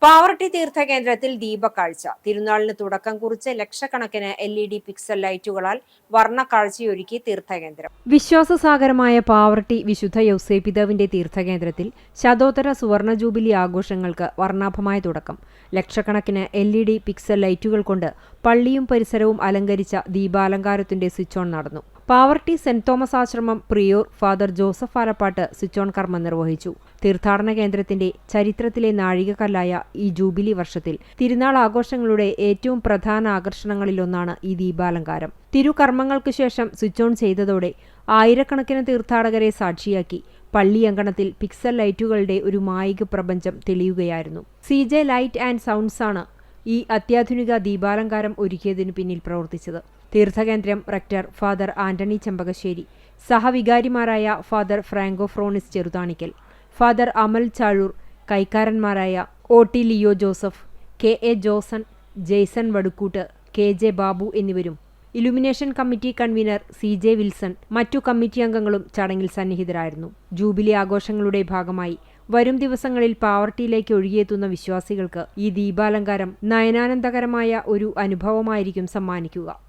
പാവറട്ടി തീർത്ഥകേന്ദ്രത്തിൽ ദീപക്കാഴ്ച. തിരുനാളിന് തുടക്കം കുറിച്ച് ലക്ഷക്കണക്കിന് LED പിക്സൽ ലൈറ്റുകളാൽ വർണ്ണക്കാഴ്ചയൊരുക്കി തീർത്ഥകേന്ദ്രം. വിശ്വാസസാഗരമായ പാവറട്ടി വിശുദ്ധ യൗസേപിതാവിന്റെ തീർത്ഥകേന്ദ്രത്തിൽ ശതോത്തര സുവർണ ജൂബിലി ആഘോഷങ്ങൾക്ക് വർണ്ണാഭമായ തുടക്കം. ലക്ഷക്കണക്കിന് LED പിക്സൽ ലൈറ്റുകൾ കൊണ്ട് പള്ളിയും പരിസരവും അലങ്കരിച്ച ദീപാലങ്കാരത്തിന്റെ സ്വിച്ച് ഓൺ നടന്നു. പാവറട്ടി സെന്റ് തോമസ് ആശ്രമം prior father Joseph Alappatt switch on കർമ്മം നിർവഹിച്ചു. തീർത്ഥാടന കേന്ദ്രത്തിന്റെ ചരിത്രത്തിലെ നാഴികക്കല്ലായ ഈ ജൂബിലി വർഷത്തിൽ തിരുനാൾ ആഘോഷങ്ങളുടെ ഏറ്റവും പ്രധാന ആകർഷണങ്ങളിലൊന്നാണ് ഈ ദീപാലങ്കാരം. തിരുകർമ്മങ്ങൾക്കു ശേഷം സ്വിച്ച് ഓൺ ചെയ്തതോടെ ആയിരക്കണക്കിന് തീർത്ഥാടകരെ സാക്ഷിയാക്കി പള്ളി അങ്കണത്തിൽ പിക്സൽ ലൈറ്റുകളുടെ ഒരു മായിക പ്രപഞ്ചം തെളിയുകയായിരുന്നു. CJ ലൈറ്റ് ആൻഡ് സൗണ്ട്സ് ആണ് ഈ അത്യാധുനിക ദീപാലങ്കാരം ഒരുക്കിയതിനു പിന്നിൽ പ്രവർത്തിച്ചത്. തീർത്ഥകേന്ദ്രം റെക്ടർ ഫാദർ ആന്റണി ചെമ്പകശ്ശേരി, സഹവികാരിമാരായ father Franco Fronis Cheruthanikkal, father Amal Chazhoor, കൈക്കാരന്മാരായ OT Leo Joseph, KA Joson, Jaison Vadukkoot, KJ Babu എന്നിവരും illumination committee convener CJ Wilson, മറ്റു കമ്മിറ്റി അംഗങ്ങളും ചടങ്ങിൽ സന്നിഹിതരായിരുന്നു. ജൂബിലി ആഘോഷങ്ങളുടെ ഭാഗമായി വരും ദിവസങ്ങളിൽ പാവറട്ടിയിലേക്ക് ഒഴുകിയെത്തുന്ന വിശ്വാസികൾക്ക് ഈ ദീപാലങ്കാരം നയനാനന്ദകരമായ ഒരു അനുഭവമായിരിക്കും സമ്മാനിക്കുക.